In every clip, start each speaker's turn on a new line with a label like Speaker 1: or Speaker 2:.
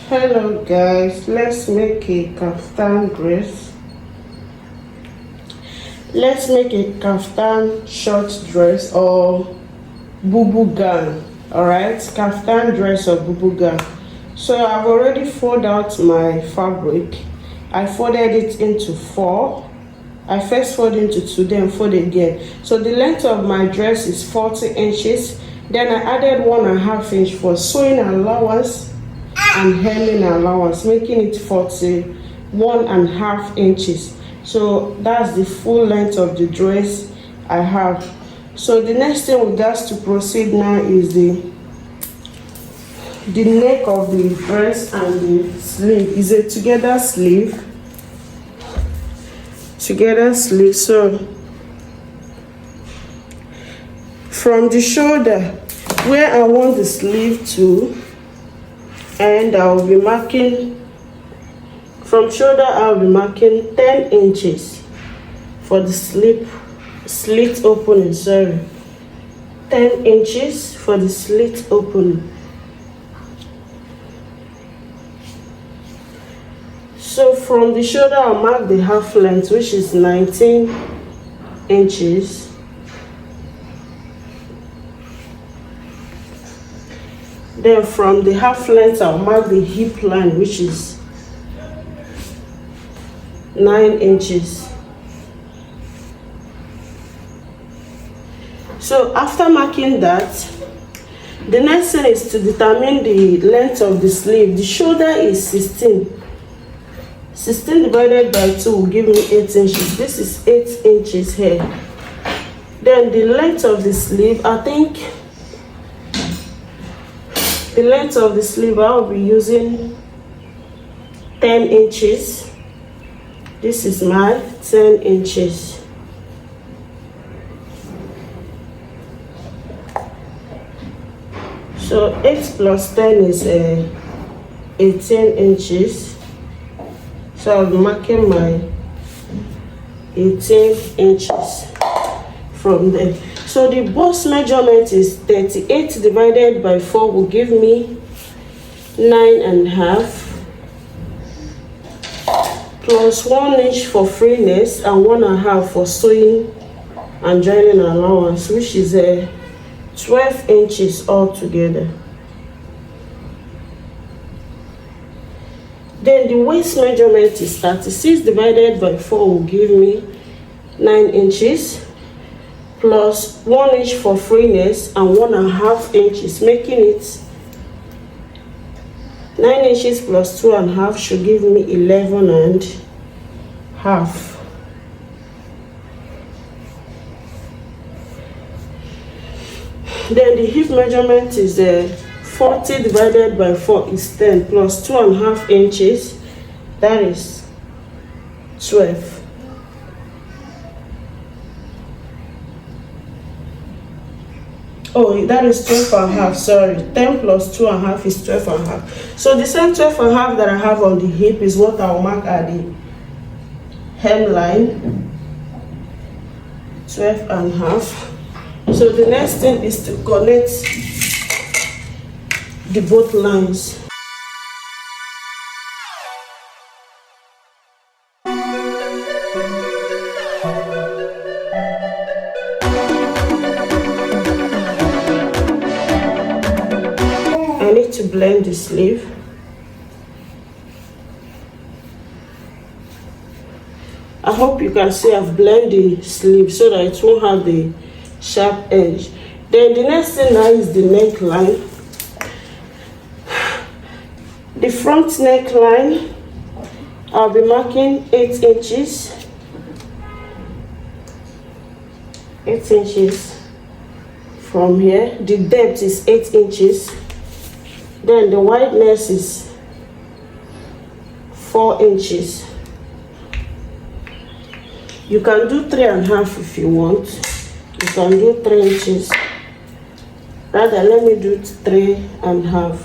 Speaker 1: Hello guys, let's make a caftan dress. Let's make a caftan short dress or bubu gown. Alright, caftan dress or bubu gown. So I've already folded out my fabric. I folded it into 4. I first folded into 2, then fold again. So the length of my dress is 40 inches. Then I added 1.5 inch for sewing allowance and hemming allowance, making it 41.5 inches. So that's the full length of the dress I have. So the next thing we got to proceed now is the neck of the dress and the sleeve. Is a together sleeve. So from the shoulder where I want the sleeve to, and I'll be marking from shoulder, I'll be marking 10 inches for the slit opening. 10 inches for the slit opening. So from the shoulder, I'll mark the half length, which is 19 inches. Then from the half length, I'll mark the hip line, which is 9 inches. So after marking that, the next thing is to determine the length of the sleeve. The shoulder is 16. 16 divided by 2 will give me 8 inches. This is 8 inches here. Then the length of the sleeve, I think the length of the sleeve, I'll be using 10 inches. This is my 10 inches. So 8 plus 10 is 18 inches. So I'll be marking my 18 inches from there. So the bust measurement is 38 divided by 4 will give me 9.5 plus 1 inch for freeness and 1.5 for sewing and joining allowance, which is 12 inches altogether. Then the waist measurement is 36 divided by 4 will give me 9 inches plus 1 inch for freeness and 1.5 inches, making it 9 inches plus 2.5 should give me 11.5. Then the hip measurement is 40 divided by 4 is 10 plus 2.5 inches, that is 12. Oh, that is 12.5, sorry. 10 plus 2.5 is 12.5. So the same 12.5 that I have on the hip is what I'll mark at the hemline. 12.5. So the next thing is to connect the both lines. I need to blend the sleeve. I hope you can see I've blended the sleeve so that it won't have the sharp edge. Then the next thing now is the neckline. The front neckline, I'll be marking 8 inches. 8 inches from here. The depth is 8 inches. Then the wideness is 4 inches. You can do 3.5 if you want. You can do 3 inches. Rather, let me do 3.5.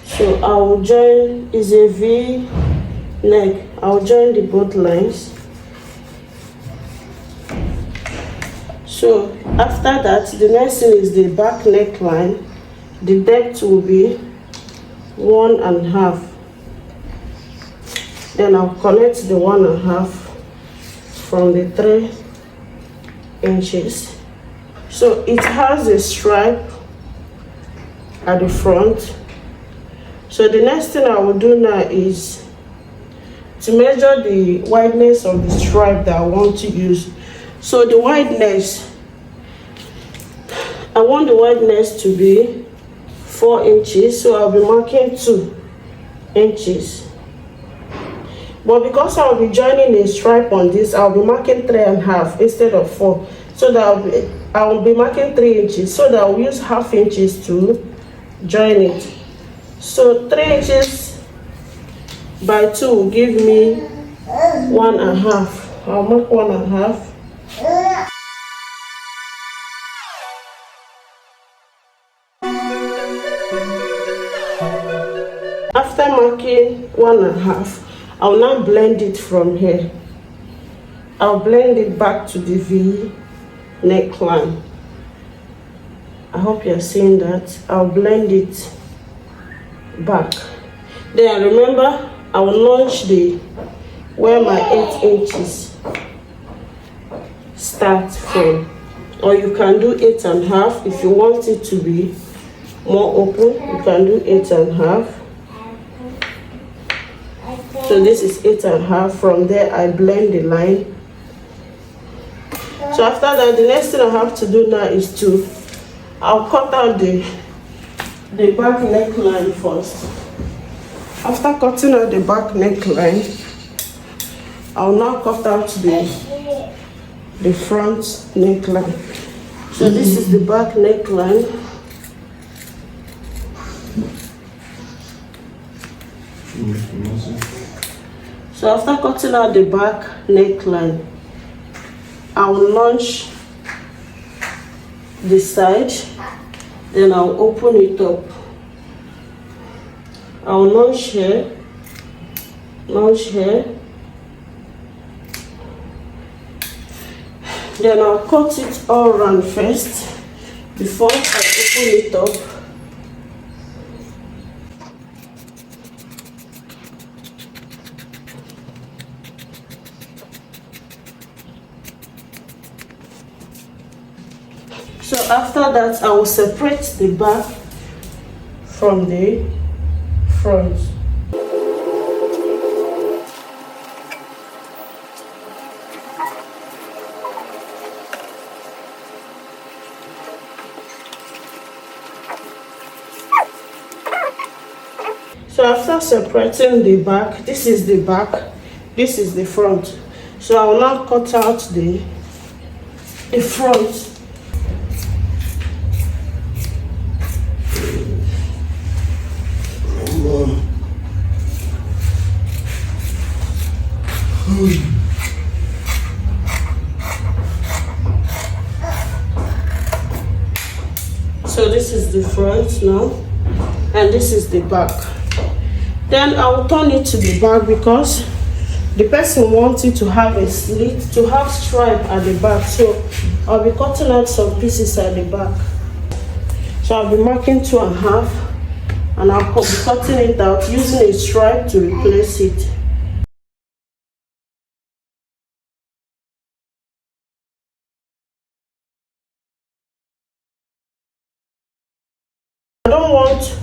Speaker 1: So I will join, is a V neck. I will join the both lines. So after that, the next thing is the back neckline. The depth will be 1.5. Then I'll connect the 1.5 from the 3 inches. So it has a stripe at the front. So the next thing I will do now is to measure the wideness of the stripe that I want to use. So the wideness, I want the wideness to be 4 inches, so I'll be marking 2 inches. But because I'll be joining a stripe on this, I'll be marking 3.5 instead of 4. So that I'll be marking 3 inches, so that I'll use half inches to join it. So 3 inches by 2 will give me 1.5. I'll mark 1.5. After marking 1.5, I'll now blend it from here. I'll blend it back to the V neckline. I hope you're seeing that. I'll blend it back. Then remember, I will launch where my 8 inches start from. Or you can do 8.5 if you want it to be more open. You can do 8.5. So this is 8.5. From there, I blend the line. So after that, the next thing I have to do now is I'll cut out the back neckline first. After cutting out the back neckline, I'll now cut out the front neckline. So this is the back neckline. So after cutting out the back neckline, I will launch the side, then I'll open it up. I'll launch here, then I'll cut it all around first before I open it up. So after that, I will separate the back from the front. So after separating the back, this is the back, this is the front. So I will now cut out the front. So this is the front now, and this is the back. Then I will turn it to the back because the person wants it to have a slit, to have stripe at the back. So I'll be cutting out some pieces at the back. So I'll be marking 2.5, and I'll be cutting it out using a stripe to replace it. I don't want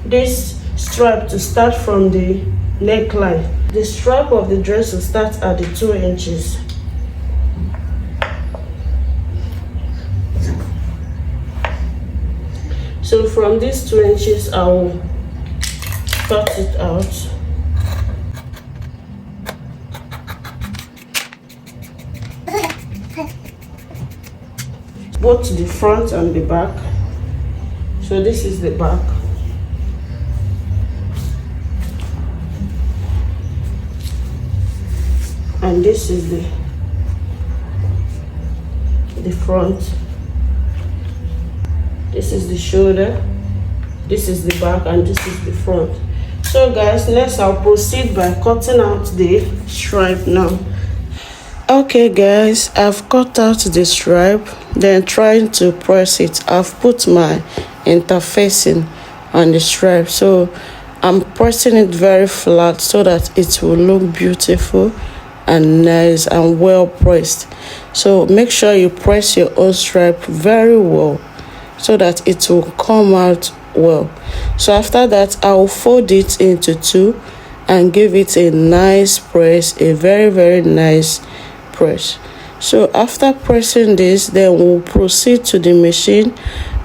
Speaker 1: this stripe to start from the neckline. The stripe of the dress will start at the 2 inches. So from these 2 inches, I will cut it out. Both the front and the back. So this is the back. And this is the front. This is the shoulder, this is the back, and this is the front. So guys, next I'll proceed by cutting out the stripe now. Okay guys, I've cut out the stripe, then trying to press it. I've put my interfacing on the stripe, so I'm pressing it very flat so that it will look beautiful and nice and well pressed. So make sure you press your own stripe very well so that it will come out well. So after that, I will fold it into two and give it a nice press, a very nice press. So after pressing this, then we'll proceed to the machine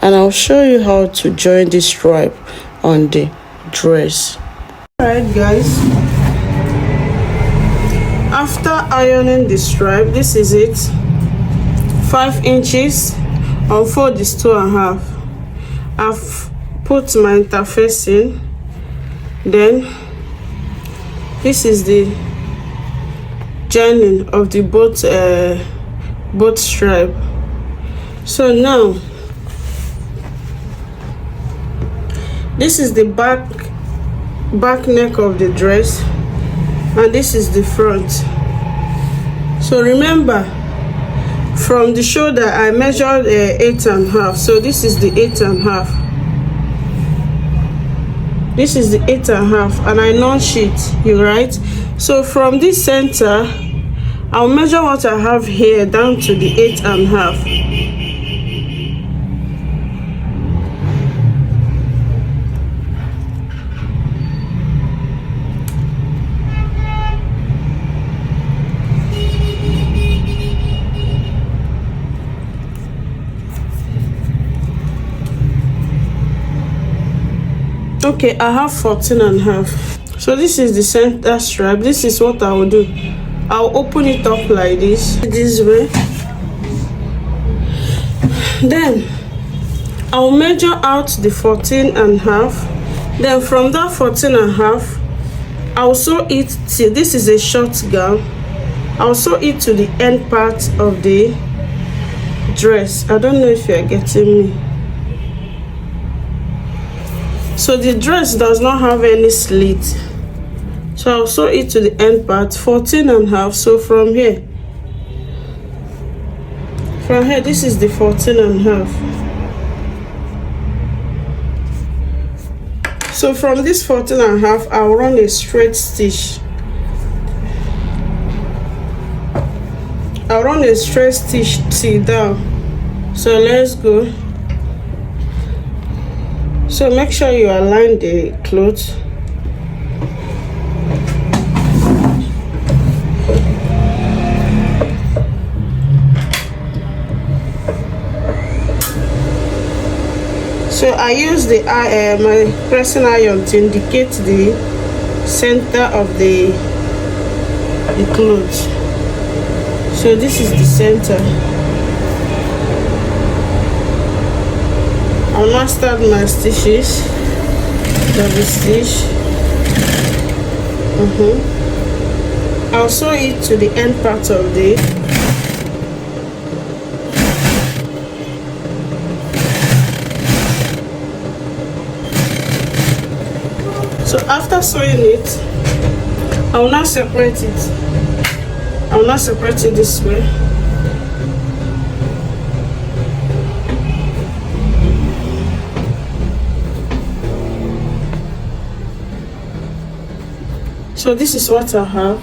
Speaker 1: and I'll show you how to join the stripe on the dress. Alright guys, after ironing the stripe, this is it, 5 inches. Unfold this 2.5. I've put my interfacing, then this is the joining of the both stripe. So now this is the back neck of the dress and this is the front. So remember, from the shoulder I measured 8.5, so this is the 8.5. This is the 8.5 and I notch it, you right? So from this center I'll measure what I have here down to the 8.5. Okay, I have 14.5. So this is the center stripe. This is what I will do. I'll open it up like this way. Then I'll measure out the 14.5. Then from that 14.5, I'll sew it till this is a short gown. I'll sew it to the end part of the dress. I don't know if you are getting me. So the dress does not have any slit, so I'll sew it to the end part, 14.5. So from here, this is the 14.5. So from this 14.5, I'll run a straight stitch. I'll run a straight stitch till down. So let's go. So make sure you align the clothes. So I use the my pressing iron to indicate the center of the clothes. So this is the center. I'll now start my stitches, double stitch. I'll sew it to the end part of the so after sewing it, I'll now separate it. I'll now separate it this way. So this is what I have.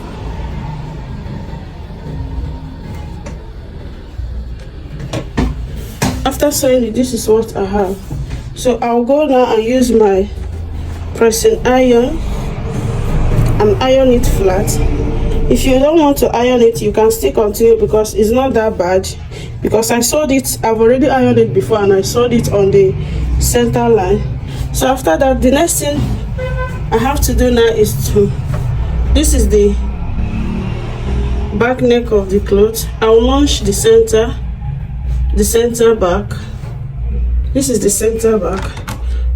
Speaker 1: After sewing it, this is what I have. So I'll go now and use my pressing iron and iron it flat. If you don't want to iron it, you can still continue because it's not that bad. Because I sewed it, I've already ironed it before and I sewed it on the center line. So after that, the next thing I have to do now is to, this is the back neck of the cloth. I'll launch the center back. This is the center back.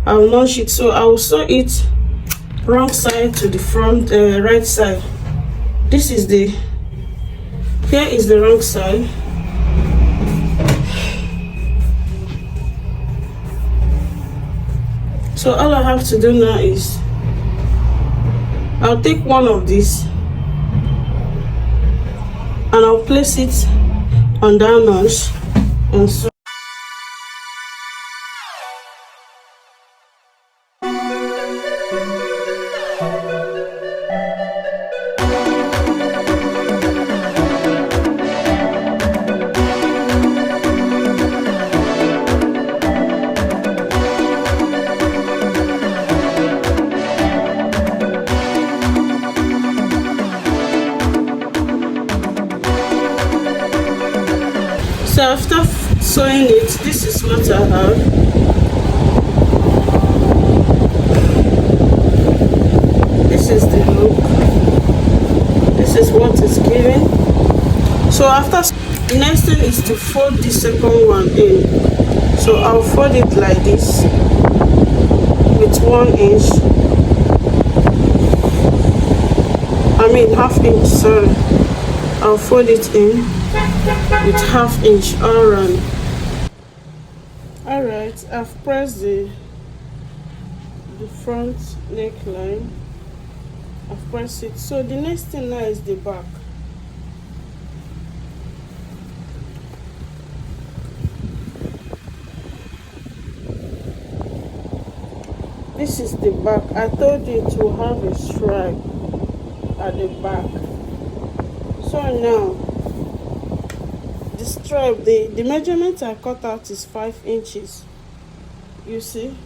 Speaker 1: I'll launch it, so I will sew it wrong side to the front, right side. This is the, here is the wrong side. So all I have to do now is I'll take one of these and I'll place it on that notch and so. So after sewing it, this is what I have. This is the look. This is what it's giving. So after, the next thing is to fold the second one in. So I'll fold it like this with 1 inch. I mean half inch, sorry. I'll fold it in with half inch all around. Alright, I've pressed the front neckline. I've pressed it. So the next thing now is the back. This is the back. I told you to have a stripe at the back. So now the stripe, the measurement I cut out is 5 inches. You see?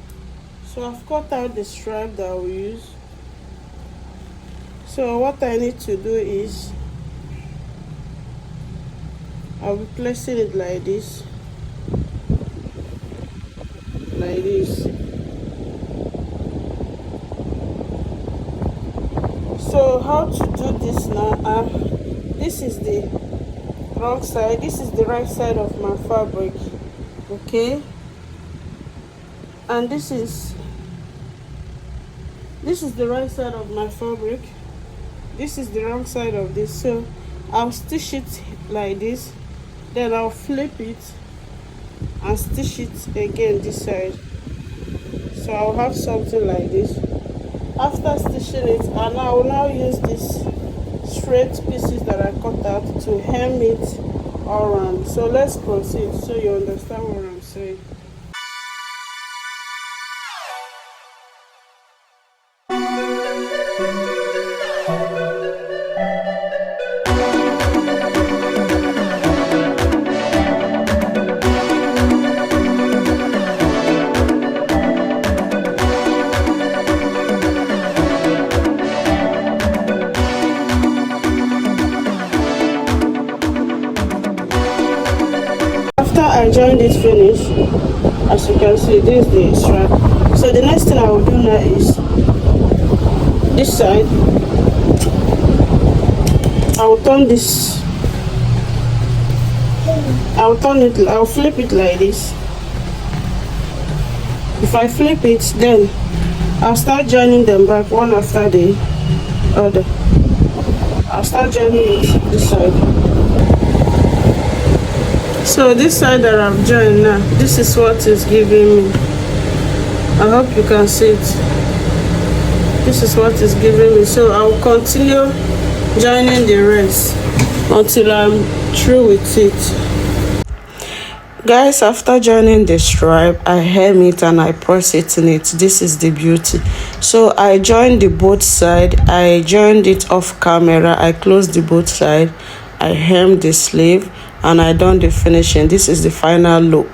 Speaker 1: So I've cut out the stripe that I will use. So what I need to do is I'll be placing it like this. Like this. So how to do this now? This is the wrong side, this is the right side of my fabric, okay, and this is the right side of my fabric, this is the wrong side of this. So I'll stitch it like this, then I'll flip it and stitch it again this side. So I'll have something like this. After stitching it, and I will now use this straight pieces that I cut out to hem it all around. So let's proceed so you understand what I'm saying. I joined it finish, as you can see, this is the strap. So the next thing I will do now is this side. I will turn this, I'll flip it like this. If I flip it, then I'll start joining them back one after the other. I'll start joining it this side. So this side that I've joined now, this is what is giving me. I hope you can see it. This is what is giving me. So I'll continue joining the rest until I'm through with it. Guys, after joining the stripe, I hem it and I press it in it. This is the beauty. So I joined the both side. I joined it off camera. I closed the both side. I hemmed the sleeve and I done the finishing. This is the final look.